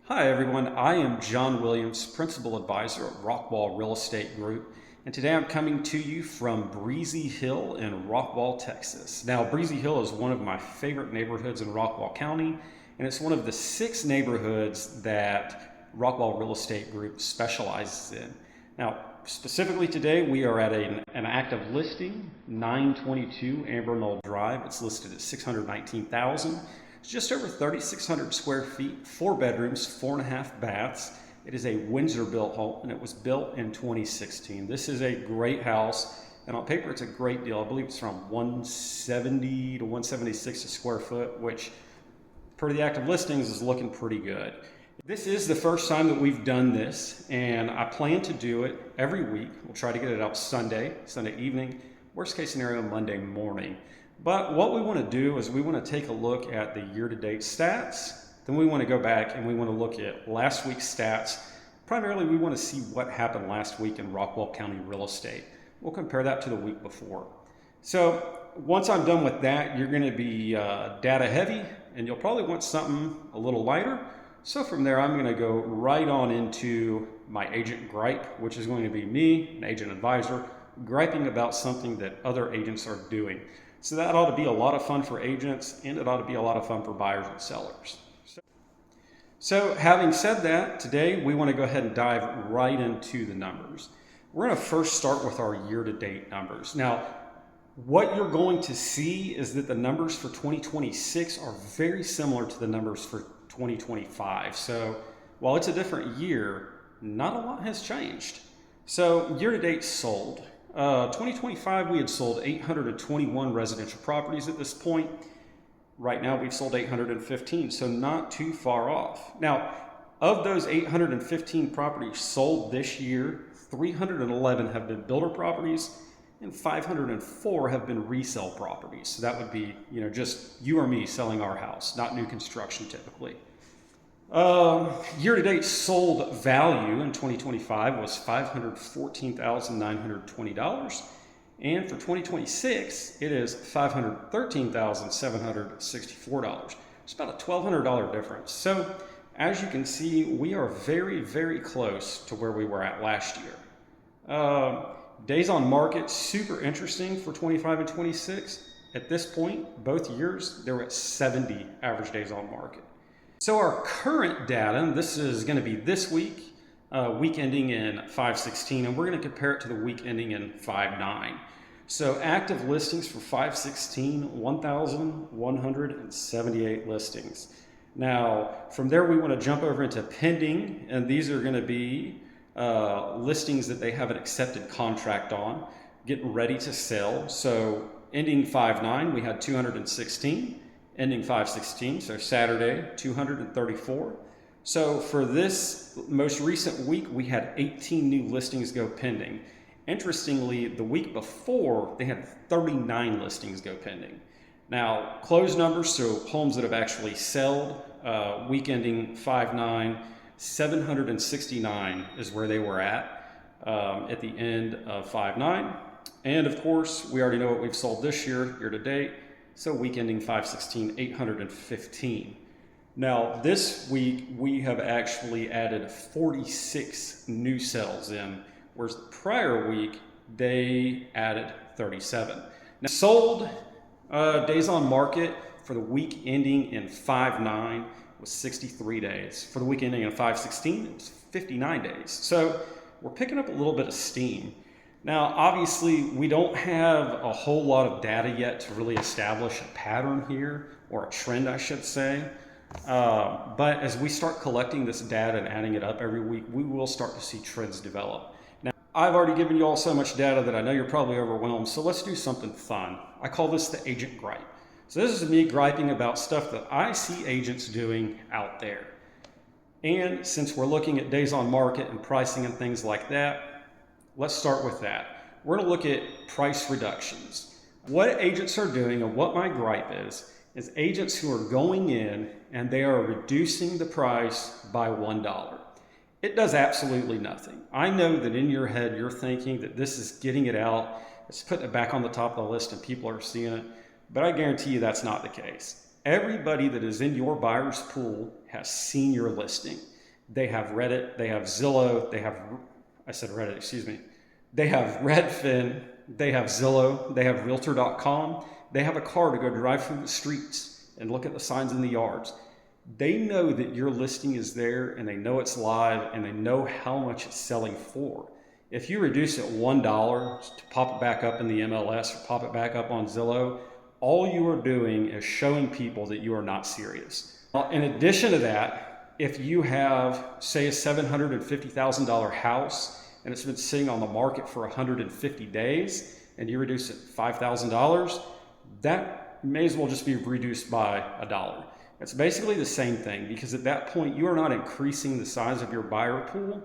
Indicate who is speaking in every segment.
Speaker 1: Hi everyone, I am John Williams, Principal Advisor at Rockwall Real Estate Group, and today I'm coming to you from Breezy Hill in Rockwall, Texas. Now, Breezy Hill is one of my favorite neighborhoods in Rockwall County, and it's one of the 6 neighborhoods that Rockwall Real Estate Group specializes in. Now, specifically today, we are at an active listing, 922 Amber Knoll Drive. It's listed at $619,000. It's just over 3,600 square feet, 4 bedrooms, 4.5 baths. It is a Windsor-built home, and it was built in 2016. This is a great house, and on paper, it's a great deal. I believe it's from 170 to 176 a square foot, which, per the active listings, is looking pretty good. This is the first time that we've done this, and I plan to do it every week. We'll try to get it out Sunday evening, worst case scenario, Monday morning. But what we want to do is we want to take a look at the year-to-date stats. Then we want to go back and we want to look at last week's stats. Primarily, we want to see what happened last week in Rockwall County real estate. We'll compare that to the week before. So once I'm done with that, you're going to be data heavy, and you'll probably want something a little lighter. So from there, I'm going to go right on into my Agent Gripe, which is going to be me, an agent advisor, griping about something that other agents are doing. So that ought to be a lot of fun for agents, and it ought to be a lot of fun for buyers and sellers. So having said that, today we want to go ahead and dive right into the numbers. We're going to first start with our year-to-date numbers. Now, what you're going to see is that the numbers for 2026 are very similar to the numbers for 2025. So while it's a different year, not a lot has changed. So year-to-date sold. 2025, we had sold 821 residential properties at this point. Right now, we've sold 815, so not too far off. Now, of those 815 properties sold this year, 311 have been builder properties, and 504 have been resale properties. So that would be, just you or me selling our house, not new construction typically. Year-to-date sold value in 2025 was $514,920, and for 2026 it is $513,764. It's about a $1,200 difference. So as you can see, we are very, very close to where we were at last year. Days on market, super interesting for 25 and 26. At this point, both years, they were at 70 average days on market. So our current data, and this is going to be this week, week ending in 5/16, and we're going to compare it to the week ending in 5/9. So active listings for 5/16, 1,178 listings. Now, from there, we want to jump over into pending, and these are going to be listings that they have an accepted contract on, getting ready to sell. So ending 5/9, we had 216. Ending 5/16, so Saturday, 234. So for this most recent week, we had 18 new listings go pending. Interestingly, the week before, they had 39 listings go pending. Now, closed numbers, so homes that have actually sold, week ending 5/9, 769 is where they were at the end of 5/9. And of course, we already know what we've sold this year to date. So week ending 5/16, 815. Now this week we have actually added 46 new sales in, whereas the prior week they added 37. Now sold days on market for the week ending in 5/9 was 63 days. For the week ending in 5/16, it was 59 days. So we're picking up a little bit of steam. Now, obviously, we don't have a whole lot of data yet to really establish a pattern here, or a trend, I should say. But as we start collecting this data and adding it up every week, we will start to see trends develop. Now, I've already given you all so much data that I know you're probably overwhelmed, so let's do something fun. I call this the Agent Gripe. So this is me griping about stuff that I see agents doing out there. And since we're looking at days on market and pricing and things like that, let's start with that. We're going to look at price reductions. What agents are doing, and what my gripe is agents who are going in and they are reducing the price by $1. It does absolutely nothing. I know that in your head you're thinking that this is getting it out, it's putting it back on the top of the list and people are seeing it, but I guarantee you that's not the case. Everybody that is in your buyer's pool has seen your listing. They have Reddit, they have Zillow, I said Reddit, excuse me. They have Redfin, they have Zillow, they have Realtor.com. They have a car to go drive through the streets and look at the signs in the yards. They know that your listing is there, and they know it's live, and they know how much it's selling for. If you reduce it $1 to pop it back up in the MLS or pop it back up on Zillow, all you are doing is showing people that you are not serious. In addition to that, if you have, say, a $750,000 house and it's been sitting on the market for 150 days and you reduce it $5,000, that may as well just be reduced by $1. It's basically the same thing, because at that point you are not increasing the size of your buyer pool.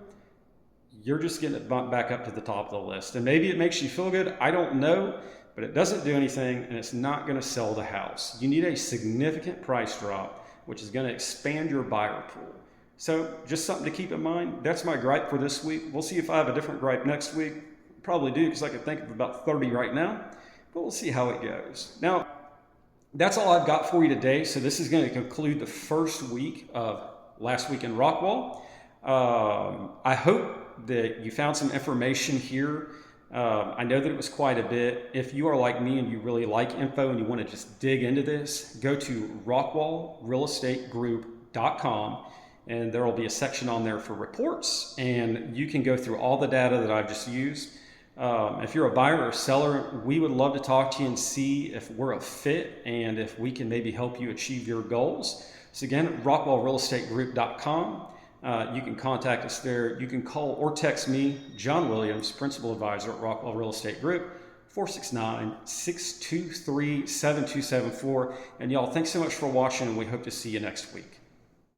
Speaker 1: You're just getting it bumped back up to the top of the list. And maybe it makes you feel good, I don't know, but it doesn't do anything, and it's not going to sell the house. You need a significant price drop, which is going to expand your buyer pool. So just something to keep in mind. That's my gripe for this week. We'll see if I have a different gripe next week. Probably do, because I can think of about 30 right now, but we'll see how it goes. Now, that's all I've got for you today. So this is going to conclude the first week of Last Week in Rockwall. I hope that you found some information here. I know that it was quite a bit. If you are like me and you really like info and you want to just dig into this, go to rockwallrealestategroup.com, and there will be a section on there for reports, and you can go through all the data that I've just used. If you're a buyer or seller, we would love to talk to you and see if we're a fit and if we can maybe help you achieve your goals. So again, rockwallrealestategroup.com. You can contact us there. You can call or text me, John Williams, Principal Advisor at Rockwall Real Estate Group, 469-623-7274. And y'all, thanks so much for watching, and we hope to see you next week.